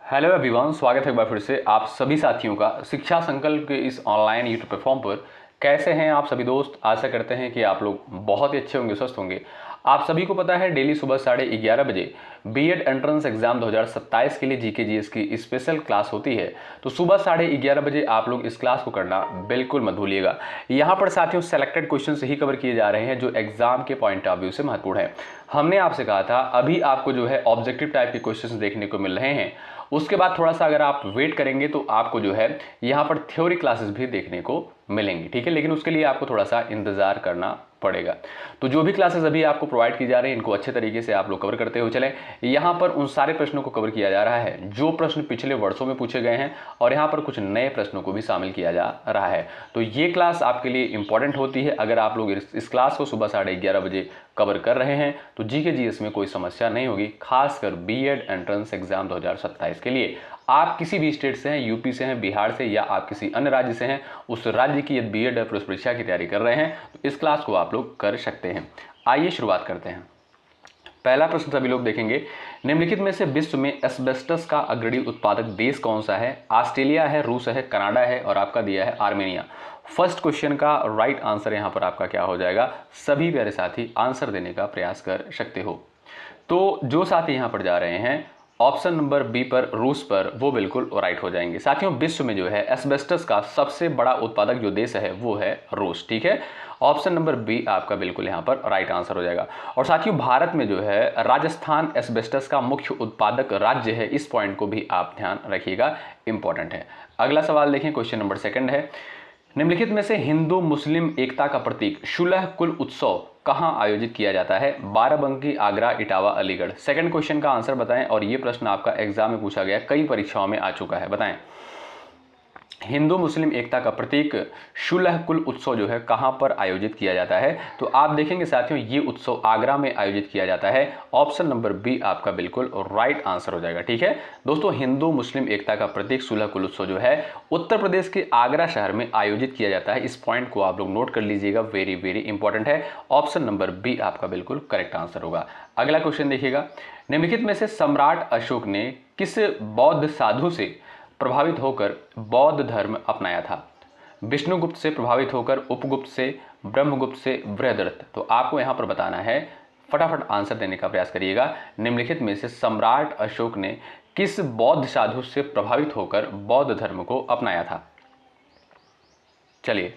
Hello everyone, स्वागत है एक बार फिर से आप सभी साथियों का शिक्षा संकल्प के इस ऑनलाइन यूट्यूब प्लेटफॉर्म पर। कैसे हैं आप सभी दोस्त? आशा करते हैं कि आप लोग बहुत ही अच्छे होंगे, स्वस्थ होंगे। आप सभी को पता है डेली सुबह 11:30 बजे बीएड एंट्रेंस एग्जाम 2027 के लिए जीके जीएस की स्पेशल क्लास होती है। तो सुबह 11:30 बजे आप लोग इस क्लास को करना बिल्कुल मत भूलिएगा। यहाँ पर साथियों सेलेक्टेड क्वेश्चन ही कवर किए जा रहे हैं जो एग्जाम के पॉइंट ऑफ व्यू से महत्वपूर्ण है। हमने आपसे कहा था अभी आपको जो है ऑब्जेक्टिव टाइप के क्वेश्चन देखने को मिल रहे हैं, उसके बाद थोड़ा सा अगर आप वेट करेंगे तो आपको जो है यहाँ पर थ्योरी क्लासेस भी देखने को मिलेंगी, ठीक है। लेकिन उसके लिए आपको थोड़ा सा इंतजार करना पड़ेगा। तो जो भी क्लासेस अभी आपको प्रोवाइड की जा रही है इनको अच्छे तरीके से आप लोग कवर करते हुए चलें। यहाँ पर उन सारे प्रश्नों को कवर किया जा रहा है जो प्रश्न पिछले वर्षों में पूछे गए हैं, और यहाँ पर कुछ नए प्रश्नों को भी शामिल किया जा रहा है। तो ये क्लास आपके लिए इंपॉर्टेंट होती है। अगर आप लोग इस क्लास को सुबह 11:30 बजे कवर कर रहे हैं तो जीके जीएस में कोई समस्या नहीं होगी, खासकर बीएड एंट्रेंस एग्जाम 2027 के लिए। आप किसी भी स्टेट से हैं, यूपी से हैं, बिहार से, या आप किसी अन्य राज्य से हैं, उस राज्य की यदि बीएड प्रवेश परीक्षा की तैयारी कर रहे हैं तो इस क्लास को आप लोग कर सकते हैं। आइए शुरुआत करते हैं। पहला प्रश्न सभी लोग देखेंगे, निम्नलिखित में से विश्व में एस्बेस्टस का अग्रणी उत्पादक देश कौन सा है? ऑस्ट्रेलिया है, रूस है, कनाडा है, और आपका दिया है आर्मेनिया। फर्स्ट क्वेश्चन का राइट आंसर यहाँ पर आपका क्या हो जाएगा? सभी प्यारे साथी आंसर देने का प्रयास कर सकते हो। तो जो साथी यहाँ पर जा रहे हैं ऑप्शन नंबर बी पर, रूस पर, वो बिल्कुल राइट हो जाएंगे। साथियों विश्व में जो है एस्बेस्टस का सबसे बड़ा उत्पादक जो देश है वो है रूस, ठीक है। ऑप्शन नंबर बी आपका बिल्कुल यहाँ पर राइट आंसर हो जाएगा। और साथियों भारत में जो है राजस्थान एस्बेस्टस का मुख्य उत्पादक राज्य है, इस पॉइंट को भी आप ध्यान रखिएगा, इंपॉर्टेंट है। अगला सवाल देखें, क्वेश्चन नंबर सेकंड है, निम्नलिखित में से हिंदू मुस्लिम एकता का प्रतीक शुलह कुल उत्सव कहां आयोजित किया जाता है? बाराबंकी, आगरा, इटावा, अलीगढ़। सेकंड क्वेश्चन का आंसर बताएं। और ये प्रश्न आपका एग्जाम में पूछा गया, कई परीक्षाओं में आ चुका है, बताएं। हिंदू मुस्लिम एकता का प्रतीक शुलह कुल उत्सव जो है कहां पर आयोजित किया जाता है? तो आप देखेंगे साथियों ये उत्सव आगरा में आयोजित किया जाता है। ऑप्शन नंबर बी आपका बिल्कुल राइट आंसर हो जाएगा, ठीक है। दोस्तों हिंदू मुस्लिम एकता का प्रतीक शुलह कुल उत्सव जो है उत्तर प्रदेश के आगरा शहर में आयोजित किया जाता है। इस पॉइंट को आप लोग नोट कर लीजिएगा, वेरी वेरी इंपॉर्टेंट है। ऑप्शन नंबर बी आपका बिल्कुल करेक्ट आंसर होगा। अगला क्वेश्चन देखिएगा, निम्नलिखित में से सम्राट अशोक ने किस बौद्ध साधु से प्रभावित होकर बौद्ध धर्म अपनाया था? विष्णुगुप्त से प्रभावित होकर, उपगुप्त से, ब्रह्मगुप्त से, बृहदरथ। तो आपको यहां पर बताना है, फटाफट आंसर देने का प्रयास करिएगा। निम्नलिखित में से सम्राट अशोक ने किस बौद्ध साधु से प्रभावित होकर बौद्ध धर्म को अपनाया था? चलिए,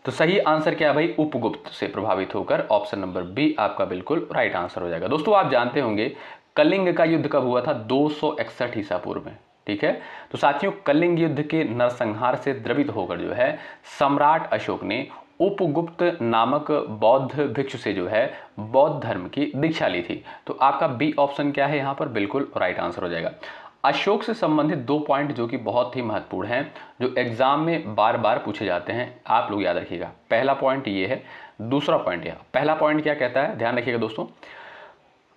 तो सही आंसर क्या है भाई? उपगुप्त से प्रभावित होकर। ऑप्शन नंबर बी आपका बिल्कुल राइट आंसर हो जाएगा। दोस्तों आप जानते होंगे कलिंग का युद्ध कब हुआ था? 261 ईसा पूर्व में, ठीक है। तो साथियों कलिंग युद्ध के नरसंहार से द्रवित होकर जो है सम्राट अशोक ने उपगुप्त नामक बौद्ध भिक्षु से जो है बौद्ध धर्म की दीक्षा ली थी। तो आपका बी ऑप्शन क्या है यहाँ पर? बिल्कुल राइट आंसर हो जाएगा। अशोक से संबंधित दो पॉइंट जो कि बहुत ही महत्वपूर्ण हैं, जो एग्जाम में बार बार पूछे जाते हैं, आप लोग याद रखिएगा। पहला पॉइंट ये है, दूसरा पॉइंट यह। पहला पॉइंट क्या कहता है, ध्यान रखिएगा दोस्तों।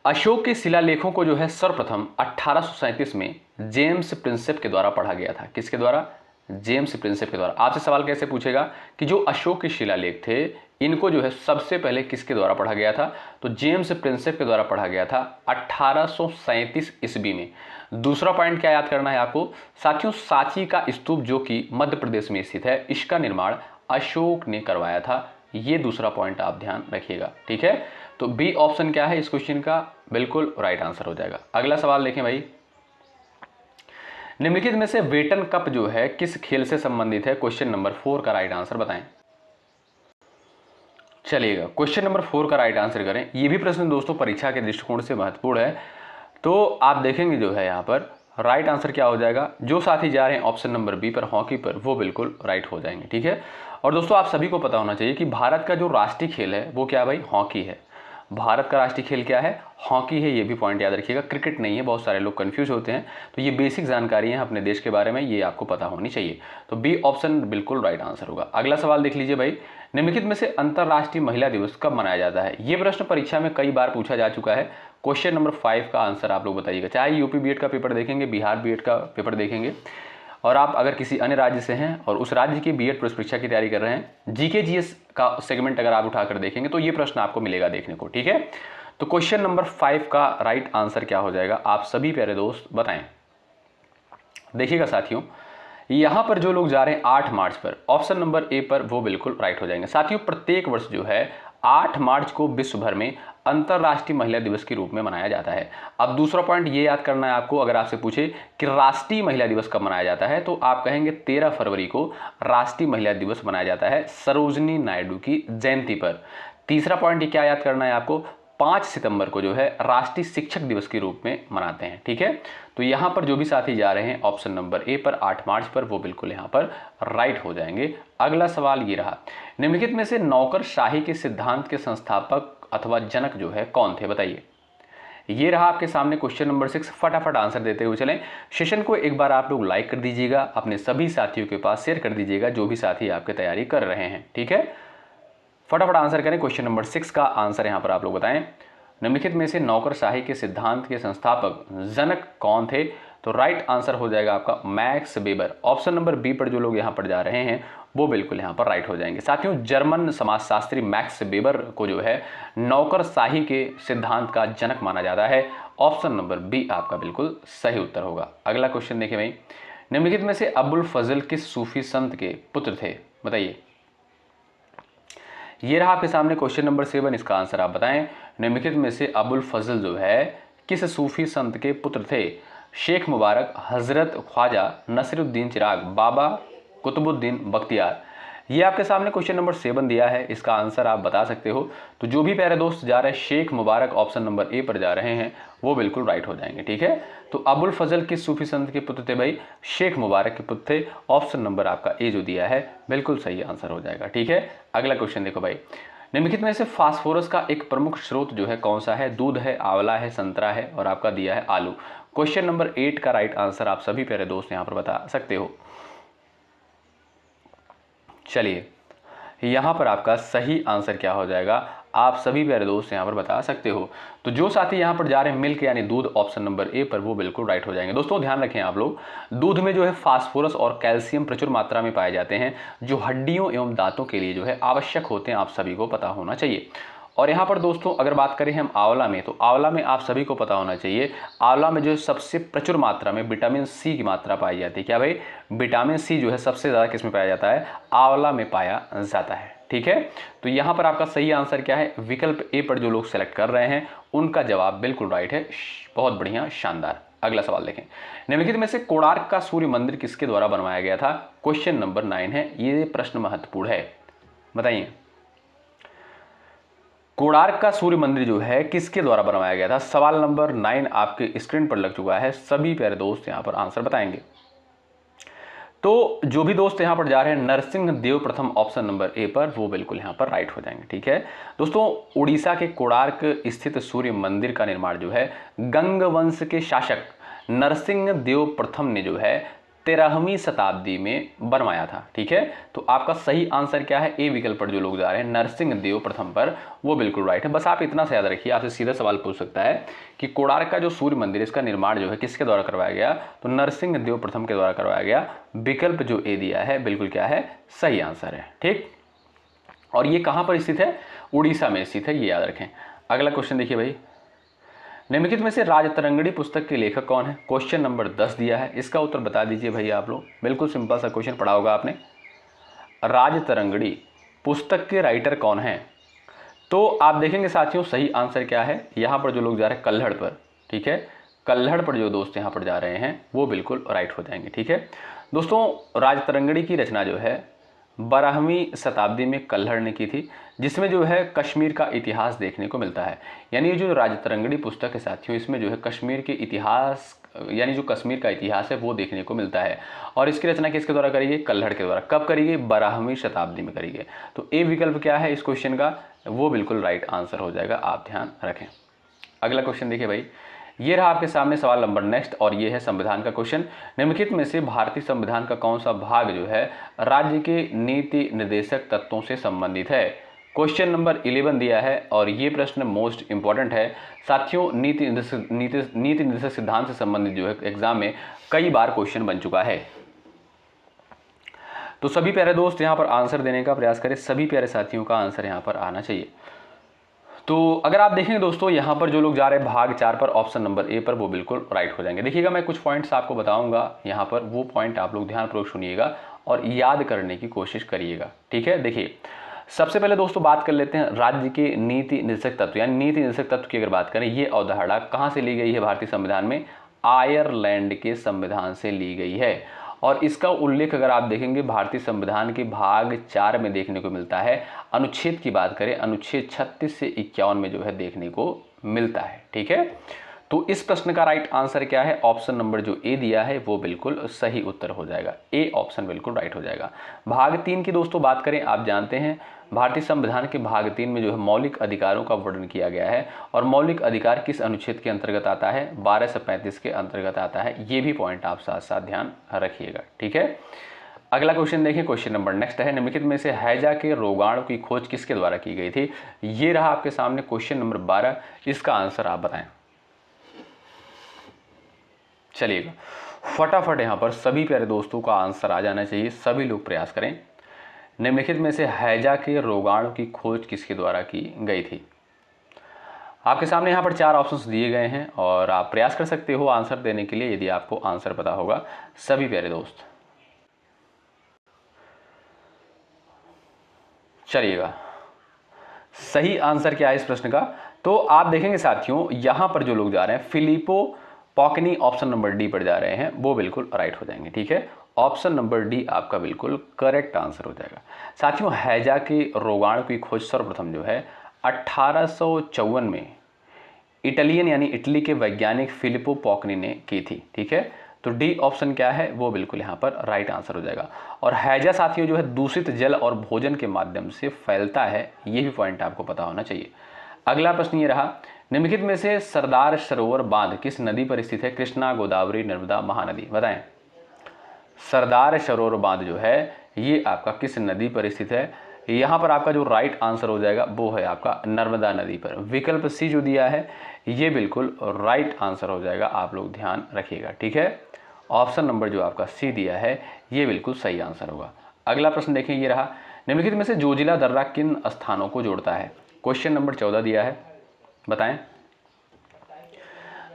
अशोक के शिलालेखों को जो है सर्वप्रथम 1837 में जेम्स प्रिंसेप के द्वारा पढ़ा गया था। किसके द्वारा? जेम्स प्रिंसेप के द्वारा। आपसे सवाल कैसे पूछेगा कि जो अशोक के शिलालेख थे इनको जो है सबसे पहले किसके द्वारा पढ़ा गया था? तो जेम्स प्रिंसेप के द्वारा पढ़ा गया था 1837 ईस्वी में। दूसरा पॉइंट क्या याद करना है आपको साथियों? सांची का स्तूप जो कि मध्य प्रदेश में स्थित है, इसका निर्माण अशोक ने करवाया था। ये दूसरा पॉइंट आप ध्यान रखिएगा, ठीक है। तो बी ऑप्शन क्या है इस क्वेश्चन का? बिल्कुल राइट आंसर हो जाएगा। अगला सवाल देखें भाई, निम्नलिखित में से वेटन कप जो है किस खेल से संबंधित है? क्वेश्चन नंबर 4 का राइट आंसर बताएं। चलिएगा, क्वेश्चन नंबर 4 का राइट आंसर करें। ये भी प्रश्न दोस्तों परीक्षा के दृष्टिकोण से महत्वपूर्ण है। तो आप देखेंगे जो है यहाँ पर राइट आंसर क्या हो जाएगा? जो साथी जा रहे हैं ऑप्शन नंबर बी पर, हॉकी पर, वो बिल्कुल राइट हो जाएंगे, ठीक है। और दोस्तों आप सभी को पता होना चाहिए कि भारत का जो राष्ट्रीय खेल है वो क्या भाई? हॉकी है। भारत का राष्ट्रीय खेल क्या है? हॉकी है। ये भी पॉइंट याद रखिएगा, क्रिकेट नहीं है। बहुत सारे लोग कंफ्यूज होते हैं, तो ये बेसिक जानकारी है अपने देश के बारे में, ये आपको पता होनी चाहिए। तो बी ऑप्शन बिल्कुल राइट आंसर होगा। अगला सवाल देख लीजिए भाई, निम्नलिखित में से अंतर्राष्ट्रीय महिला दिवस कब मनाया जाता है? ये प्रश्न परीक्षा में कई बार पूछा जा चुका है। क्वेश्चन नंबर 5 का आंसर आप लोग बताइएगा। चाहे यूपी बीएड का पेपर देखेंगे, बिहार बीएड का पेपर देखेंगे, और आप अगर किसी अन्य राज्य से हैं और उस राज्य की बीएड प्रवेश परीक्षा की तैयारी कर रहे हैं, जीके जीएस का सेगमेंट अगर आप उठाकर देखेंगे तो ये प्रश्न आपको मिलेगा देखने को, ठीक है। तो क्वेश्चन नंबर 5 का राइट आंसर क्या हो जाएगा? आप सभी प्यारे दोस्त बताएं। देखिएगा साथियों, यहाँ पर जो लोग जा रहे हैं 8 मार्च पर, ऑप्शन नंबर ए पर, वो बिल्कुल राइट हो जाएंगे। साथियों प्रत्येक वर्ष जो है 8 मार्च को विश्व भर में अंतर्राष्ट्रीय महिला दिवस के रूप में मनाया जाता है। अब दूसरा पॉइंट ये याद करना है आपको, अगर आपसे पूछे कि राष्ट्रीय महिला दिवस कब मनाया जाता है, तो आप कहेंगे 13 फरवरी को राष्ट्रीय महिला दिवस मनाया जाता है, सरोजनी नायडू की जयंती पर। तीसरा पॉइंट ये क्या याद करना है आपको, 5 सितंबर को जो है राष्ट्रीय शिक्षक दिवस के रूप में मनाते हैं। ठीक है, तो यहाँ पर जो भी साथी जा रहे हैं ऑप्शन नंबर ए पर 8 मार्च पर, वो बिल्कुल यहाँ पर राइट हो जाएंगे। अगला सवाल ये रहा, निम्नलिखित में से नौकरशाही के सिद्धांत के संस्थापक अथवा जनक जो है कौन थे, बताइए। ये रहा आपके सामने क्वेश्चन नंबर 6। फटाफट आंसर देते हुए चलें। सेशन को एक बार आप लोग लाइक कर दीजिएगा, अपने सभी साथियों के पास शेयर कर दीजिएगा जो भी साथी आपकी तैयारी कर रहे हैं। ठीक है, फटाफट आंसर करें। क्वेश्चन नंबर 6 का आंसर यहाँ पर आप लोग बताएं, निम्नलिखित में से नौकरशाही के सिद्धांत के संस्थापक जनक कौन थे, तो राइट आंसर हो जाएगा आपका Max Weber. Option number B पर जो लोग यहाँ पर जा रहे हैं वो बिल्कुल यहाँ पर राइट हो जाएंगे। साथियों जर्मन समाजशास्त्री मैक्स वेबर को जो है नौकरशाही के सिद्धांत का जनक माना जाता है। ऑप्शन नंबर बी आपका बिल्कुल सही उत्तर होगा। अगला क्वेश्चन देखिए भाई, निम्नलिखित में से अबुल फजल किस सूफी संत के पुत्र थे, बताइए। ये रहा आपके सामने क्वेश्चन नंबर 7, इसका आंसर आप बताएं। निम्नलिखित में से अबुल फजल जो है किस सूफी संत के पुत्र थे, शेख मुबारक, हजरत ख्वाजा नसीरुद्दीन चिराग, बाबा कुतुबुद्दीन बख्तियार। ये आपके सामने क्वेश्चन नंबर 7 दिया है, इसका आंसर आप बता सकते हो। तो जो भी प्यारे दोस्त जा रहे हैं शेख मुबारक ऑप्शन नंबर ए पर जा रहे हैं वो बिल्कुल राइट हो जाएंगे। ठीक है, तो अबुल फजल किस सूफी संत के पुत्र थे भाई, शेख मुबारक के पुत्र थे। ऑप्शन नंबर आपका ए जो दिया है बिल्कुल सही आंसर हो जाएगा। ठीक है, अगला क्वेश्चन देखो भाई, निम्नलिखित में से फास्फोरस का एक प्रमुख स्रोत जो है कौन सा है, दूध है, आंवला है, संतरा है, और आपका दिया है आलू। क्वेश्चन नंबर 8 का राइट आंसर आप सभी प्यारे दोस्त यहाँ पर बता सकते हो। चलिए यहाँ पर आपका सही आंसर क्या हो जाएगा, आप सभी प्यारे दोस्त यहाँ पर बता सकते हो। तो जो साथी यहाँ पर जा रहे हैं मिल्क यानी दूध ऑप्शन नंबर ए पर, वो बिल्कुल राइट हो जाएंगे। दोस्तों ध्यान रखें आप लोग, दूध में जो है फास्फोरस और कैल्शियम प्रचुर मात्रा में पाए जाते हैं जो हड्डियों एवं दांतों के लिए जो है आवश्यक होते हैं, आप सभी को पता होना चाहिए। और यहाँ पर दोस्तों अगर बात करें हम आंवला में, तो आंवला में आप सभी को पता होना चाहिए, आंवला में जो है सबसे प्रचुर मात्रा में विटामिन सी की मात्रा पाई जाती है। क्या भाई, विटामिन सी जो है सबसे ज़्यादा किस में पाया जाता है, आंवला में पाया जाता है। ठीक है, तो यहाँ पर आपका सही आंसर क्या है, विकल्प ए पर जो लोग सेलेक्ट कर रहे हैं उनका जवाब बिल्कुल राइट है। बहुत बढ़िया, शानदार। अगला सवाल देखें, निम्नलिखित में से कोणार्क का सूर्य मंदिर किसके द्वारा बनवाया गया था, क्वेश्चन नंबर 9 है। ये प्रश्न महत्वपूर्ण है, बताइए। कोणार्क का सूर्य मंदिर जो है किसके द्वारा बनवाया गया था, सवाल नंबर 9 आपके स्क्रीन पर लग चुका है। सभी प्यारे दोस्त यहाँ पर आंसर बताएंगे। तो जो भी दोस्त यहाँ पर जा रहे हैं नरसिंह देव प्रथम ऑप्शन नंबर ए पर, वो बिल्कुल यहाँ पर राइट हो जाएंगे। ठीक है दोस्तों, उड़ीसा के कोणार्क स्थित सूर्य मंदिर का निर्माण जो है गंग वंश के शासक नरसिंह देव प्रथम ने जो है 13वीं शताब्दी में बनवाया था। ठीक है, तो आपका सही आंसर क्या है, ए विकल्प पर जो लोग जा रहे हैं नरसिंह देव प्रथम पर, वो बिल्कुल राइट है। बस आप इतना सा याद रखिए, आपसे सीधा सवाल पूछ सकता है कि कोणार्क का जो सूर्य मंदिर इसका निर्माण जो है किसके द्वारा करवाया गया, तो नरसिंह देव प्रथम के द्वारा करवाया गया। विकल्प जो ए दिया है बिल्कुल क्या है, सही आंसर है। ठीक, और ये कहाँ पर स्थित है, उड़ीसा में स्थित है, ये याद रखें। अगला क्वेश्चन देखिए भाई, निम्नलिखित में से राजतरंगिणी पुस्तक के लेखक कौन है, क्वेश्चन नंबर 10 दिया है, इसका उत्तर बता दीजिए भैया आप लोग। बिल्कुल सिंपल सा क्वेश्चन पढ़ा होगा आपने, राजतरंगिणी पुस्तक के राइटर कौन है। तो आप देखेंगे साथियों सही आंसर क्या है, यहाँ पर जो लोग जा रहे हैं कल्हड़ पर। ठीक है, कल्हड़ पर जो दोस्त यहाँ पर जा रहे हैं वो बिल्कुल राइट हो जाएंगे। ठीक है दोस्तों, राजतरंगिणी की रचना जो है 12वीं शताब्दी में कल्हड़ ने की थी, जिसमें जो है कश्मीर का इतिहास देखने को मिलता है। यानी जो राजतरंगिणी पुस्तक है साथियों, इसमें जो है कश्मीर के इतिहास यानी जो कश्मीर का इतिहास है वो देखने को मिलता है। और इसकी रचना किसके द्वारा करी गई, कल्हड़ के द्वारा। कब करी गई, 12वीं शताब्दी में करी गई। तो ए विकल्प क्या है इस क्वेश्चन का, वो बिल्कुल राइट आंसर हो जाएगा, आप ध्यान रखें। अगला क्वेश्चन देखिए भाई, ये रहा आपके सामने सवाल नंबर नेक्स्ट, और ये है संविधान का क्वेश्चन। निम्नलिखित में से भारतीय संविधान का कौन सा भाग जो है राज्य के नीति निर्देशक तत्वों से संबंधित है, क्वेश्चन नंबर 11 दिया है। और ये प्रश्न मोस्ट इंपॉर्टेंट है साथियों, नीति निर्देशक सिद्धांत से संबंधित जो है एग्जाम में कई बार क्वेश्चन बन चुका है। तो सभी प्यारे दोस्त यहाँ पर आंसर देने का प्रयास करें, सभी प्यारे साथियों का आंसर यहाँ पर आना चाहिए। तो अगर आप देखेंगे दोस्तों, यहाँ पर जो लोग जा रहे हैं भाग 4 पर, ऑप्शन नंबर ए पर, वो बिल्कुल राइट हो जाएंगे। देखिएगा, मैं कुछ पॉइंट्स आपको बताऊंगा यहाँ पर, वो पॉइंट आप लोग ध्यानपूर्वक सुनिएगा और याद करने की कोशिश करिएगा, ठीक है। देखिए, सबसे पहले दोस्तों बात कर लेते हैं राज्य के नीति निर्देशक तत्व, यानी नीति निर्देशक तत्व की अगर बात करें, ये अवधारणा कहाँ से ली गई है भारतीय संविधान में? आयरलैंड के संविधान से ली गई है। और इसका उल्लेख अगर आप देखेंगे भारतीय संविधान के भाग 4 में देखने को मिलता है। अनुच्छेद की बात करें, अनुच्छेद 36 से 51 में जो है देखने को मिलता है, ठीक है। तो इस प्रश्न का राइट आंसर क्या है? ऑप्शन नंबर जो ए दिया है वो बिल्कुल सही उत्तर हो जाएगा। ए ऑप्शन बिल्कुल राइट हो जाएगा। भाग 3 की दोस्तों बात करें, आप जानते हैं भारतीय संविधान के भाग 3 में जो है मौलिक अधिकारों का वर्णन किया गया है। और मौलिक अधिकार किस अनुच्छेद के अंतर्गत आता है? 12 से 35 के अंतर्गत आता है। ये भी पॉइंट आप साथ साथ ध्यान रखिएगा, ठीक है। अगला क्वेश्चन देखिए, क्वेश्चन नंबर नेक्स्ट है, निम्नलिखित में से हैजा के रोगाणु की खोज किसके द्वारा की गई थी? ये रहा आपके सामने क्वेश्चन नंबर 12। इसका आंसर आप बताएं। चलिएगा, फटाफट यहाँ पर सभी प्यारे दोस्तों का आंसर आ जाना चाहिए, सभी लोग प्रयास करें। निम्नलिखित में से हैजा के रोगाणु की खोज किसके द्वारा की गई थी? आपके सामने यहाँ पर 4 ऑप्शंस दिए गए हैं और आप प्रयास कर सकते हो आंसर देने के लिए, यदि आपको आंसर पता होगा, सभी प्यारे दोस्त। चलिएगा, सही आंसर क्या है इस प्रश्न का? तो आप देखेंगे साथियों, यहां पर जो लोग जा रहे हैं फिलिपो पॉकनी, ऑप्शन नंबर डी पर जा रहे हैं, वो बिल्कुल राइट हो जाएंगे, ठीक है। ऑप्शन नंबर डी आपका बिल्कुल करेक्ट आंसर हो जाएगा। साथियों, हैजा के रोगाणु की खोज सर्वप्रथम जो है 1854 में इटालियन यानी इटली के वैज्ञानिक फिलिपो पॉकनी ने की थी, ठीक है। तो डी ऑप्शन क्या है, वो बिल्कुल यहाँ पर राइट आंसर हो जाएगा। और हैजा साथियों जो है दूषित जल और भोजन के माध्यम से फैलता है, ये भी पॉइंट आपको पता होना चाहिए। अगला प्रश्न ये रहा, निम्नलिखित में से सरदार सरोवर बांध किस नदी पर स्थित है? कृष्णा, गोदावरी, नर्मदा, महानदी, बताएं। सरदार सरोवर बांध जो है ये आपका किस नदी पर स्थित है? यहाँ पर आपका जो राइट आंसर हो जाएगा वो है आपका नर्मदा नदी पर। विकल्प सी जो दिया है ये बिल्कुल राइट आंसर हो जाएगा, आप लोग ध्यान रखिएगा, ठीक है। ऑप्शन नंबर जो आपका सी दिया है ये बिल्कुल सही आंसर होगा। अगला प्रश्न देखिए, ये रहा, निम्नलिखित में से जोजिला दर्रा किन स्थानों को जोड़ता है? क्वेश्चन नंबर 14 दिया है, बताएं।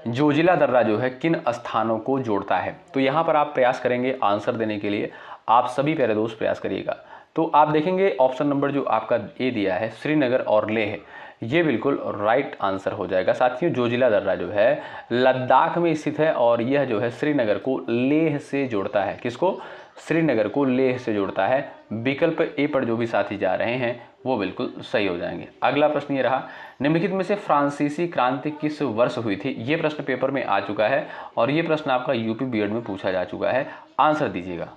जोजिला दर्रा जो है किन स्थानों को जोड़ता है? तो यहाँ पर आप प्रयास करेंगे आंसर देने के लिए, आप सभी प्यारे दोस्त प्रयास करिएगा। तो आप देखेंगे ऑप्शन नंबर जो आपका ए दिया है श्रीनगर और लेह, ये बिल्कुल राइट आंसर हो जाएगा। साथियों, जोजिला दर्रा जो है लद्दाख में स्थित है और यह जो है श्रीनगर को लेह से जोड़ता है। किसको? श्रीनगर को लेह से जोड़ता है। विकल्प ए पर जो भी साथी जा रहे हैं वो बिल्कुल सही हो जाएंगे। अगला प्रश्न ये रहा, निम्नलिखित में से फ्रांसीसी क्रांति किस वर्ष हुई थी? ये प्रश्न पेपर में आ चुका है और ये प्रश्न आपका यूपी बीएड में पूछा जा चुका है, आंसर दीजिएगा।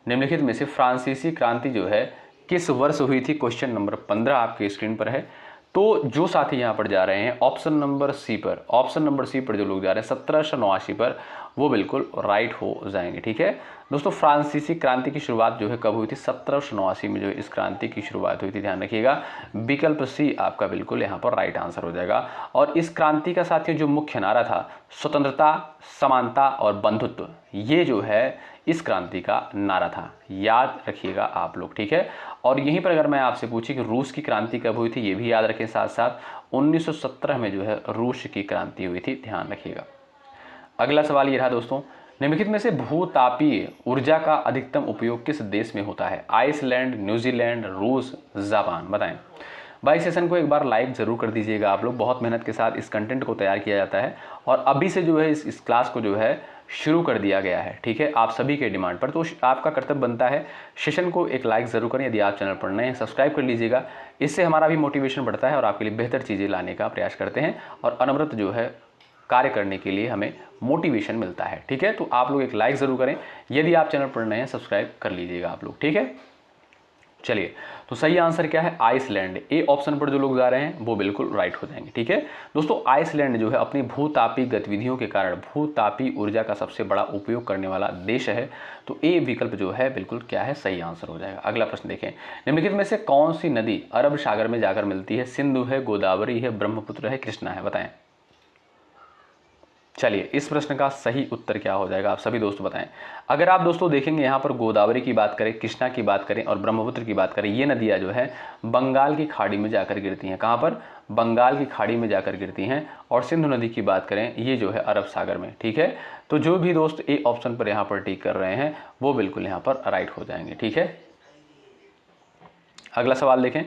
निम्नलिखित में से फ्रांसीसी क्रांति जो है किस वर्ष हुई थी? क्वेश्चन नंबर 15 आपके स्क्रीन पर है। तो जो साथी यहाँ पर जा रहे हैं ऑप्शन नंबर सी पर, ऑप्शन नंबर सी पर जो लोग जा रहे हैं 1789 पर, वो बिल्कुल राइट हो जाएंगे, ठीक है दोस्तों। फ्रांसीसी क्रांति की शुरुआत जो है कब हुई थी? 1789 में जो इस क्रांति की शुरुआत हुई थी, ध्यान रखिएगा। विकल्प सी आपका बिल्कुल यहाँ पर राइट आंसर हो जाएगा। और इस क्रांति का साथियों जो मुख्य नारा था स्वतंत्रता, समानता और बंधुत्व, ये जो है इस क्रांति का नारा था, याद रखिएगा आप लोग, ठीक है। और यहीं पर अगर मैं आपसे पूछी कि रूस की क्रांति कब हुई थी, ये भी याद रखें साथ साथ, 1917 में जो है रूस की क्रांति हुई थी, ध्यान रखिएगा। अगला सवाल ये रहा दोस्तों, निम्नलिखित में से भूतापीय ऊर्जा का अधिकतम उपयोग किस देश में होता है? आइसलैंड, न्यूजीलैंड, रूस, जापान, बताएं। भाई सेशन को एक बार लाइक जरूर कर दीजिएगा आप लोग, बहुत मेहनत के साथ इस कंटेंट को तैयार किया जाता है और अभी से जो है इस क्लास को जो है शुरू कर दिया गया है, ठीक है, आप सभी के डिमांड पर। तो आपका कर्तव्य बनता है सेशन को एक लाइक ज़रूर करें, यदि आप चैनल पर नए हैं सब्सक्राइब कर लीजिएगा, इससे हमारा भी मोटिवेशन बढ़ता है और आपके लिए बेहतर चीज़ें लाने का प्रयास करते हैं और अनवरत जो है कार्य करने के लिए हमें मोटिवेशन मिलता है, ठीक है। तो आप लोग एक लाइक ज़रूर करें, यदि आप चैनल पर नए हैं सब्सक्राइब कर लीजिएगा आप लोग, ठीक है। चलिए, तो सही आंसर क्या है? आइसलैंड। ए ऑप्शन पर जो लोग जा रहे हैं वो बिल्कुल राइट हो जाएंगे, ठीक है दोस्तों। आइसलैंड जो है अपनी भूतापी गतिविधियों के कारण भूतापी ऊर्जा का सबसे बड़ा उपयोग करने वाला देश है। तो ए विकल्प जो है बिल्कुल क्या है? सही आंसर हो जाएगा। अगला प्रश्न देखें, निम्नलिखित में से कौन सी नदी अरब सागर में जाकर मिलती है? सिंधु है, गोदावरी है, ब्रह्मपुत्र है, कृष्णा है, बताएं। चलिए इस प्रश्न का सही उत्तर क्या हो जाएगा, आप सभी दोस्तों बताएं। अगर आप दोस्तों देखेंगे यहाँ पर गोदावरी की बात करें, कृष्णा की बात करें और ब्रह्मपुत्र की बात करें, ये नदियाँ जो है बंगाल की खाड़ी में जाकर गिरती हैं। कहाँ पर? बंगाल की खाड़ी में जाकर गिरती हैं। और सिंधु नदी की बात करें, ये जो है अरब सागर में। ठीक है, तो जो भी दोस्त ए ऑप्शन पर यहाँ पर टिक कर रहे हैं वो बिल्कुल यहाँ पर राइट हो जाएंगे। ठीक है, अगला सवाल देखें।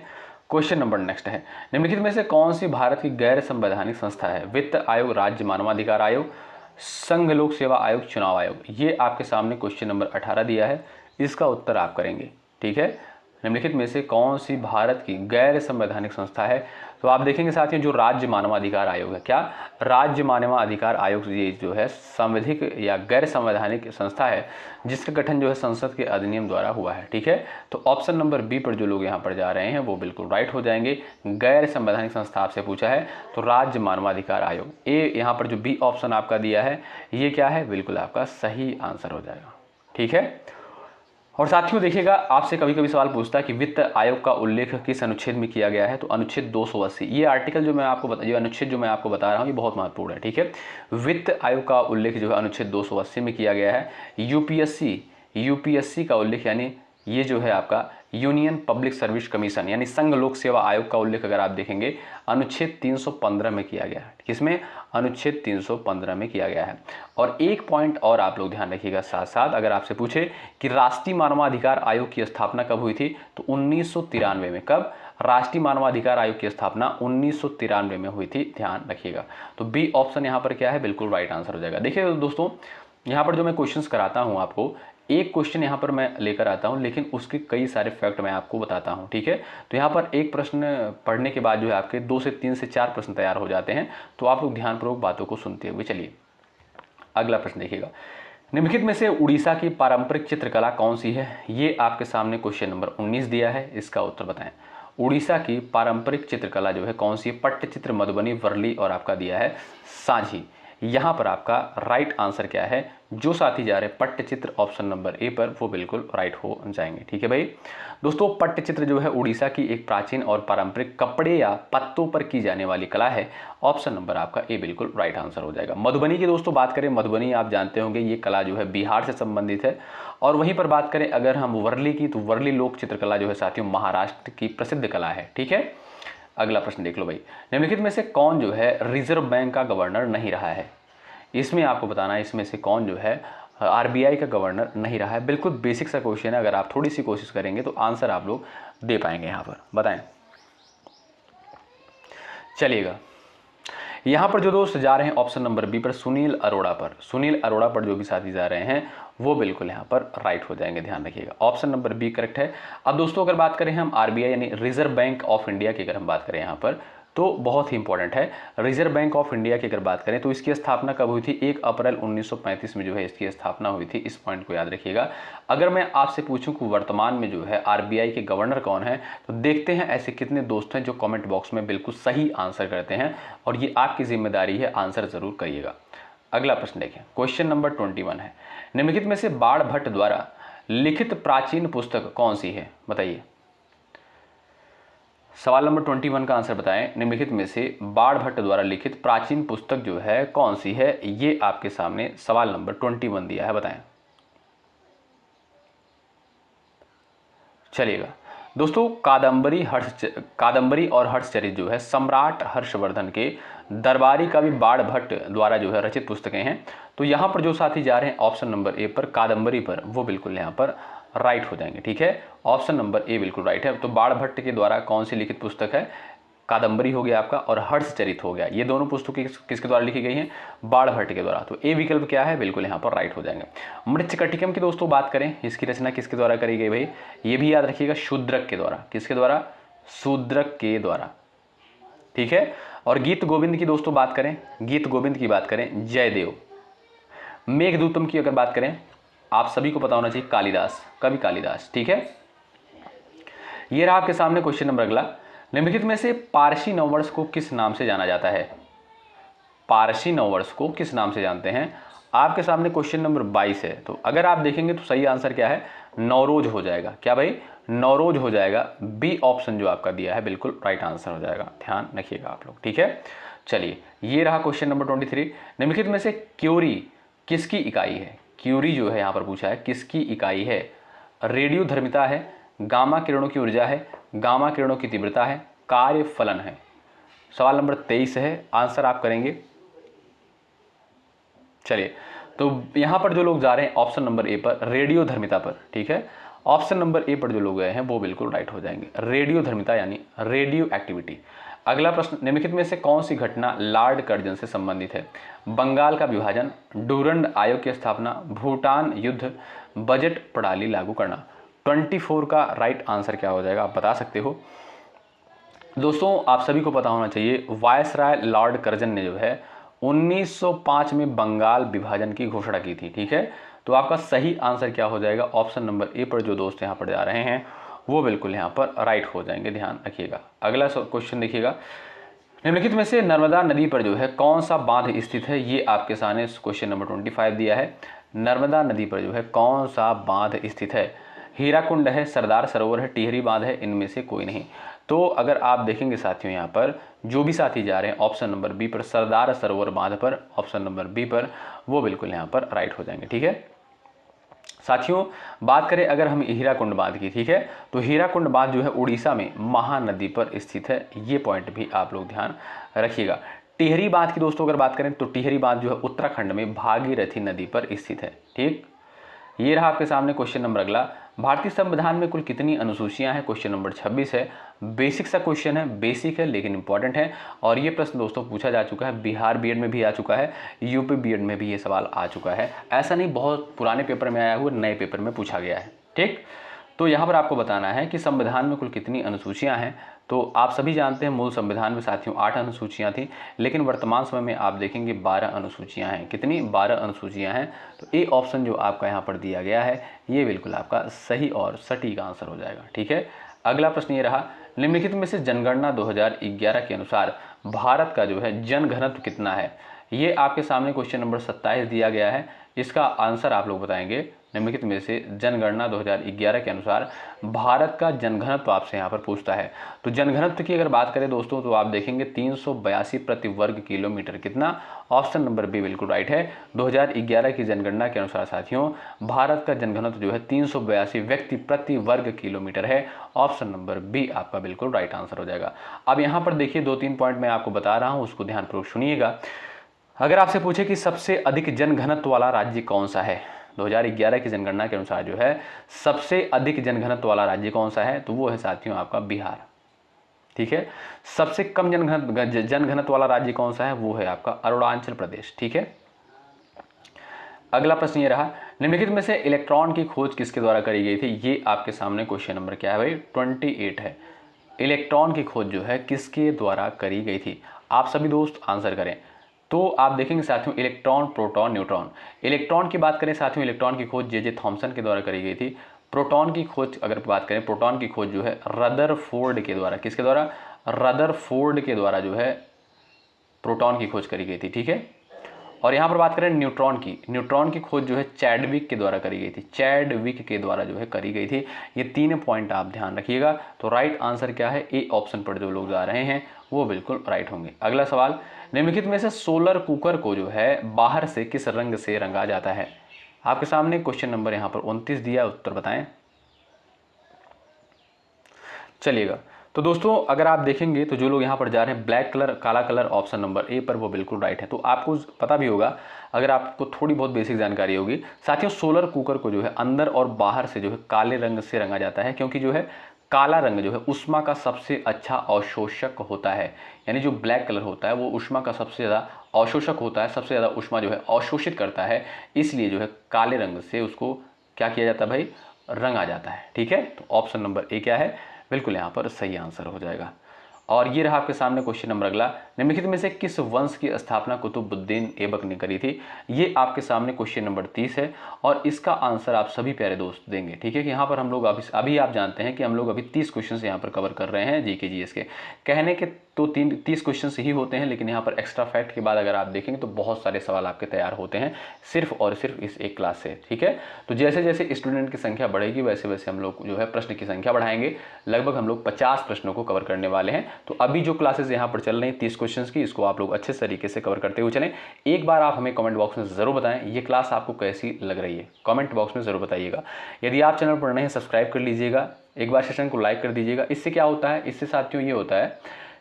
क्वेश्चन नंबर नेक्स्ट है, निम्नलिखित में से कौन सी भारत की गैर संवैधानिक संस्था है? वित्त आयोग, राज्य मानवाधिकार आयोग, संघ लोक सेवा आयोग, चुनाव आयोग। ये आपके सामने क्वेश्चन नंबर 18 दिया है, इसका उत्तर आप करेंगे। ठीक है, निम्नलिखित में से कौन सी भारत की गैर संवैधानिक संस्था है? तो आप देखेंगे साथियों, जो राज्य मानवाधिकार आयोग है, क्या राज्य मानवाधिकार आयोग, ये जो है संवैधिक या गैर संवैधानिक संस्था है जिसका गठन जो है संसद के अधिनियम द्वारा हुआ है। ठीक है, तो ऑप्शन नंबर बी पर जो लोग यहाँ पर जा रहे हैं वो बिल्कुल राइट हो जाएंगे। गैर संवैधानिक संस्था आपसे पूछा है तो राज्य मानवाधिकार आयोग, ए यहाँ पर जो बी ऑप्शन आपका दिया है ये क्या है, बिल्कुल आपका सही आंसर हो जाएगा। ठीक है, और साथियों देखिएगा, आपसे कभी कभी सवाल पूछता है कि वित्त आयोग का उल्लेख किस अनुच्छेद में किया गया है? तो अनुच्छेद 280। ये आर्टिकल जो मैं आपको ये अनुच्छेद जो मैं आपको बता रहा हूँ ये बहुत महत्वपूर्ण है। ठीक है, वित्त आयोग का उल्लेख जो है अनुच्छेद 280 में किया गया है। यूपीएससी का उल्लेख, यानी ये जो है आपका यूनियन पब्लिक सर्विस कमीशन यानी संघ लोक सेवा आयोग का उल्लेख अगर आप देखेंगे अनुच्छेद 315 में किया गया है। किसमें? अनुच्छेद 315 में किया गया है। और एक पॉइंट और आप लोग ध्यान रखिएगा साथ साथ, अगर आपसे पूछे कि राष्ट्रीय मानवाधिकार आयोग की स्थापना कब हुई थी तो 1993 में। कब? राष्ट्रीय मानवाधिकार आयोग की स्थापना 1993 में हुई थी, ध्यान रखिएगा। तो बी ऑप्शन यहाँ पर क्या है, बिल्कुल राइट आंसर हो जाएगा। देखिए दोस्तों, यहाँ पर जो मैं क्वेश्चंस कराता हूँ आपको, एक क्वेश्चन यहाँ पर मैं लेकर आता हूँ लेकिन उसके कई सारे फैक्ट मैं आपको बताता हूँ। ठीक है, तो यहाँ पर एक प्रश्न पढ़ने के बाद जो है आपके 2 से 3 से 4 प्रश्न तैयार हो जाते हैं, तो आप लोग ध्यानपूर्वक बातों को सुनते हुए चलिए। अगला प्रश्न देखिएगा, निम्नलिखित में से उड़ीसा की पारंपरिक चित्रकला कौन सी है? ये आपके सामने क्वेश्चन नंबर 19 दिया है, इसका उत्तर बताएं। उड़ीसा की पारंपरिक चित्रकला जो है कौन सी है? पट्टचित्र, मधुबनी, वर्ली और आपका दिया है साझी। यहाँ पर आपका राइट आंसर क्या है? जो साथी जा रहे हैं पट्टचित्र ऑप्शन नंबर ए पर वो बिल्कुल राइट हो जाएंगे। ठीक है भाई दोस्तों, पट्टचित्र जो है उड़ीसा की एक प्राचीन और पारंपरिक कपड़े या पत्तों पर की जाने वाली कला है। ऑप्शन नंबर आपका ए बिल्कुल राइट आंसर हो जाएगा। मधुबनी की दोस्तों बात करें, मधुबनी आप जानते होंगे ये कला जो है बिहार से संबंधित है। और वहीं पर बात करें अगर हम वर्ली की, तो वर्ली लोक चित्रकला जो है साथियों महाराष्ट्र की प्रसिद्ध कला है। ठीक है, अगला प्रश्न देख लो भाई, निम्नलिखित में से कौन जो है रिजर्व बैंक का गवर्नर नहीं रहा है? इसमें आपको बताना है इसमें से कौन जो है आरबीआई का गवर्नर नहीं रहा है। बिल्कुल बेसिक सा क्वेश्चन है, अगर आप थोड़ी सी कोशिश करेंगे तो आंसर आप लोग दे पाएंगे। यहाँ पर बताएं। चलिएगा, यहाँ पर जो दोस्त जा रहे हैं ऑप्शन नंबर बी पर, सुनील अरोड़ा पर। सुनील अरोड़ा पर जो भी साथी जा रहे हैं वो बिल्कुल यहाँ पर राइट हो जाएंगे, ध्यान रखिएगा। ऑप्शन नंबर बी करेक्ट है। अब दोस्तों अगर बात करें हम आरबीआई यानी रिजर्व बैंक ऑफ इंडिया की, अगर हम बात करें यहाँ पर तो बहुत ही इंपॉर्टेंट है। रिजर्व बैंक ऑफ इंडिया की अगर बात करें तो इसकी स्थापना कब हुई थी? 1 अप्रैल 1935 में जो है इसकी स्थापना हुई थी। इस पॉइंट को याद रखिएगा। अगर मैं आपसे पूछूं कि वर्तमान में जो है आरबीआई के गवर्नर कौन है, तो देखते हैं ऐसे कितने दोस्त हैं जो कमेंट बॉक्स में बिल्कुल सही आंसर करते हैं, और ये आपकी जिम्मेदारी है, आंसर जरूर करिएगा। अगला प्रश्न देखें, क्वेश्चन नंबर 21 है, निम्नलिखित में से बाण भट्ट द्वारा लिखित प्राचीन पुस्तक कौन सी है? बताइए। सवाल नंबर 21 का आंसर बताएं। निम्नलिखित में से बाण भट्ट द्वारा लिखित प्राचीन पुस्तक जो है कौन सी है? ये आपके सामने सवाल नंबर 21 दिया है, बताएं। चलिएगा दोस्तों, कादंबरी और हर्षचरित जो है सम्राट हर्षवर्धन के दरबारी कवि बाण भट्ट द्वारा जो है रचित पुस्तकें हैं। तो यहाँ पर जो साथी जा रहे हैं ऑप्शन नंबर ए पर, कादंबरी पर, वो बिल्कुल यहाँ पर राइट हो जाएंगे। ठीक है, ऑप्शन नंबर ए बिल्कुल राइट है। तो बाण भट्ट के द्वारा कौन सी लिखित पुस्तक है? कादंबरी हो गया आपका और हर्षचरित हो गया। ये दोनों पुस्तकें किसके द्वारा लिखी गई हैं? बाण भट्ट के द्वारा। तो ए विकल्प क्या है? बिल्कुल यहाँ पर राइट हो जाएंगे। मृच्छकटिकम की दोस्तों बात करें, इसकी रचना किसके द्वारा करी गई भाई? ये भी याद रखिएगा, शूद्रक के द्वारा। किसके द्वारा? शूद्रक के द्वारा। ठीक है, और गीत गोविंद की दोस्तों बात करें, गीत गोविंद की बात करें, जयदेव। मेघदूतम की अगर बात करें, आप सभी को पता होना चाहिए, कालिदास, कवि कालिदास। ठीक है, ये रहा आपके सामने क्वेश्चन नंबर अगला। निम्नलिखित में से पारसी नववर्ष को किस नाम से जाना जाता है? पारसी नववर्ष को किस नाम से जानते हैं? आपके सामने क्वेश्चन नंबर 22 है। तो अगर आप देखेंगे तो सही आंसर क्या है? नवरोज हो जाएगा। क्या भाई? नवरोज हो जाएगा। बी ऑप्शन जो आपका दिया है बिल्कुल राइट आंसर हो जाएगा, ध्यान रखिएगा आप लोग। ठीक है, चलिए, ये रहा क्वेश्चन नंबर 23। निम्नलिखित में से क्यूरी किसकी इकाई है? क्यूरी जो है यहाँ पर पूछा है किसकी इकाई है? रेडियोधर्मिता है, गामा किरणों की ऊर्जा है, गामा किरणों की तीव्रता है, कार्य फलन है। सवाल नंबर 23 है, आंसर आप करेंगे। चलिए, तो यहाँ पर जो लोग जा रहे हैं ऑप्शन नंबर ए पर, रेडियोधर्मिता पर, ठीक है, ऑप्शन नंबर ए पर जो लोग गए हैं वो बिल्कुल राइट हो जाएंगे। रेडियोधर्मिता यानी रेडियो एक्टिविटी। अगला प्रश्न, निम्नलिखित में से कौन सी घटना लॉर्ड कर्जन से संबंधित है? बंगाल का विभाजन, डूरंड आयोग की स्थापना, भूटान युद्ध, बजट प्रणाली लागू करना। 24 का राइट आंसर क्या हो जाएगा आप बता सकते हो। दोस्तों, आप सभी को पता होना चाहिए, वायसराय लॉर्ड कर्जन ने जो है 1905 में बंगाल विभाजन की घोषणा की थी, ठीक है। तो आपका सही आंसर क्या हो जाएगा? ऑप्शन नंबर ए पर जो दोस्त यहाँ पर जा रहे हैं वो बिल्कुल यहाँ पर राइट हो जाएंगे, ध्यान रखिएगा। अगला क्वेश्चन देखिएगा, निम्नलिखित में से नर्मदा नदी पर जो है कौन सा बांध स्थित है? ये आपके सामने क्वेश्चन नंबर 25 दिया है। नर्मदा नदी पर जो है कौन सा बांध स्थित है? हीराकुंड है, सरदार सरोवर है, टिहरी बांध है, इनमें से कोई नहीं। तो अगर आप देखेंगे साथियों, यहाँ पर जो भी साथी जा रहे हैं ऑप्शन नंबर बी पर, सरदार सरोवर बांध पर, ऑप्शन नंबर बी पर, वो बिल्कुल यहाँ पर राइट हो जाएंगे, ठीक है। साथियों, बात करें अगर हम हीराकुंड बांध की, ठीक है, तो हीराकुंड बांध जो है उड़ीसा में महानदी पर स्थित है। ये पॉइंट भी आप लोग ध्यान रखिएगा। टिहरी बांध की दोस्तों अगर बात करें तो टिहरी बांध जो है उत्तराखंड में भागीरथी नदी पर स्थित है, ठीक। ये रहा आपके सामने क्वेश्चन नंबर अगला, भारतीय संविधान में कुल कितनी अनुसूचियां हैं? क्वेश्चन नंबर 26 है। बेसिक सा क्वेश्चन है, बेसिक है लेकिन इंपॉर्टेंट है, और ये प्रश्न दोस्तों पूछा जा चुका है, बिहार बीएड में भी आ चुका है, यूपी बीएड में भी ये सवाल आ चुका है। ऐसा नहीं बहुत पुराने पेपर में आया हुआ, नए पेपर में पूछा गया है, ठीक। तो यहाँ पर आपको बताना है कि संविधान में कुल कितनी अनुसूचियाँ हैं। तो आप सभी जानते हैं मूल संविधान में साथियों 8 अनुसूचियाँ थी, लेकिन वर्तमान समय में आप देखेंगे 12 अनुसूचियाँ हैं। कितनी? 12 अनुसूचियाँ हैं। तो ए ऑप्शन जो आपका यहाँ पर दिया गया है ये बिल्कुल आपका सही और सटीक आंसर हो जाएगा, ठीक है। अगला प्रश्न ये रहा, निम्नलिखित में से जनगणना 2011 के अनुसार भारत का जो है जनघनत्व कितना है? ये आपके सामने क्वेश्चन नंबर 27 दिया गया है। इसका आंसर आप लोग बताएंगे। निम्नलिखित में से जनगणना 2011 के अनुसार भारत का जनघनत्व आपसे यहाँ पर पूछता है। तो जनघनत्व की अगर बात करें दोस्तों तो आप देखेंगे 382 प्रति वर्ग किलोमीटर। कितना? ऑप्शन नंबर बी बिल्कुल राइट है। 2011 की जनगणना के अनुसार साथियों भारत का जनघनत्व जो है 382 व्यक्ति प्रति वर्ग किलोमीटर है। ऑप्शन नंबर बी आपका बिल्कुल राइट आंसर हो जाएगा। अब यहाँ पर देखिए 2-3 पॉइंट मैं आपको बता रहा हूँ, उसको ध्यानपूर्वक सुनिएगा। अगर आपसे पूछे कि सबसे अधिक जनघनत्व वाला राज्य कौन सा है, 2011 की जनगणना के अनुसार जो है सबसे अधिक जनघनत्व वाला राज्य कौन सा है, तो वो है साथियों आपका बिहार, ठीक है। सबसे कम जनघनत्व वाला राज्य कौन सा है, वो है आपका अरुणाचल प्रदेश, ठीक है। अगला प्रश्न ये रहा, निम्नलिखित में से इलेक्ट्रॉन की खोज किसके द्वारा करी गई थी? ये आपके सामने क्वेश्चन नंबर क्या है भाई? 28 है। इलेक्ट्रॉन की खोज जो है किसके द्वारा करी गई थी? आप सभी दोस्त आंसर करें। तो आप देखेंगे साथियों इलेक्ट्रॉन, प्रोटॉन, न्यूट्रॉन। इलेक्ट्रॉन की बात करें साथियों, इलेक्ट्रॉन की खोज जे थॉमसन के द्वारा करी गई थी। प्रोटॉन की खोज अगर बात करें, प्रोटॉन की खोज जो है रदरफोर्ड के द्वारा, किसके द्वारा? रदरफोर्ड के द्वारा जो है प्रोटॉन की खोज करी गई थी, ठीक है। और यहाँ पर बात करें न्यूट्रॉन की, न्यूट्रॉन की खोज जो है चैडविक के द्वारा करी गई थी, चैडविक के द्वारा जो है करी गई थी। ये 3 पॉइंट आप ध्यान रखिएगा। तो राइट आंसर क्या है? ए ऑप्शन पर जो लोग जा रहे हैं वो बिल्कुल राइट होंगे। अगला सवाल, निम्नलिखित में से सोलर कुकर को जो है बाहर से किस रंग से रंगा जाता है? आपके सामने क्वेश्चन नंबर यहाँ पर 29 दिया, उत्तर बताएं। चलिएगा, तो दोस्तों अगर आप देखेंगे तो जो लोग यहाँ पर जा रहे हैं ब्लैक कलर, काला कलर, ऑप्शन नंबर ए पर, वो बिल्कुल राइट है। तो आपको पता भी होगा, अगर आपको थोड़ी बहुत बेसिक जानकारी होगी साथियों, सोलर कुकर को जो है अंदर और बाहर से जो है काले रंग से रंगा जाता है, क्योंकि जो है काला रंग जो है ऊष्मा का सबसे अच्छा अवशोषक होता है। यानी जो ब्लैक कलर होता है वो ऊष्मा का सबसे ज़्यादा अवशोषक होता है, सबसे ज़्यादा ऊष्मा जो है अवशोषित करता है, इसलिए जो है काले रंग से उसको क्या किया जाता है भाई? रंगा जाता है, ठीक है। तो ऑप्शन नंबर ए क्या है? बिल्कुल यहाँ पर सही आंसर हो जाएगा। और ये रहा आपके सामने क्वेश्चन नंबर अगला, निम्नलिखित में से किस वंश की स्थापना कुतुबुद्दीन ऐबक ने करी थी? ये आपके सामने क्वेश्चन नंबर 30 है और इसका आंसर आप सभी प्यारे दोस्त देंगे, ठीक है। कि यहाँ पर हम लोग अभी आप जानते हैं कि हम लोग अभी 30 क्वेश्चन यहाँ पर कवर कर रहे हैं जीके जीएस के। कहने के तो 30 क्वेश्चन ही होते हैं, लेकिन यहाँ पर एक्स्ट्रा फैक्ट के बाद अगर आप देखेंगे तो बहुत सारे सवाल आपके तैयार होते हैं सिर्फ और सिर्फ इस एक क्लास से, ठीक है। तो जैसे जैसे स्टूडेंट की संख्या बढ़ेगी वैसे वैसे हम लोग जो है प्रश्न की संख्या बढ़ाएंगे। लगभग हम लोग 50 प्रश्नों को कवर करने वाले हैं। तो अभी जो क्लासेस यहाँ पर चल रही हैं 30 क्वेश्चंस की, इसको आप लोग अच्छे तरीके से कवर करते हुए चलें। एक बार आप हमें कमेंट बॉक्स में ज़रूर बताएं ये क्लास आपको कैसी लग रही है, कमेंट बॉक्स में ज़रूर बताइएगा। यदि आप चैनल पर नए हैं सब्सक्राइब कर लीजिएगा, एक बार सेशन को लाइक कर दीजिएगा। इससे क्या होता है, इससे साथियों ये होता है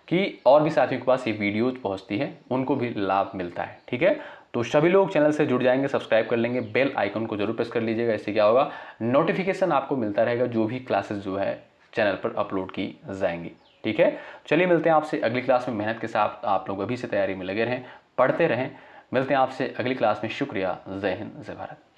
कि और भी साथियों के पास ये वीडियोज पहुँचती है, उनको भी लाभ मिलता है। ठीक है, तो सभी लोग चैनल से जुड़ जाएंगे, सब्सक्राइब कर लेंगे, बेल आइकन को जरूर प्रेस कर लीजिएगा। इससे क्या होगा, नोटिफिकेशन आपको मिलता रहेगा जो भी क्लासेस जो है चैनल पर अपलोड की जाएंगी। ठीक है, चलिए मिलते हैं आपसे अगली क्लास में। मेहनत के साथ आप लोग अभी से तैयारी में लगे रहें, पढ़ते रहें। मिलते हैं आपसे अगली क्लास में। शुक्रिया, जय हिंद, जय भारत।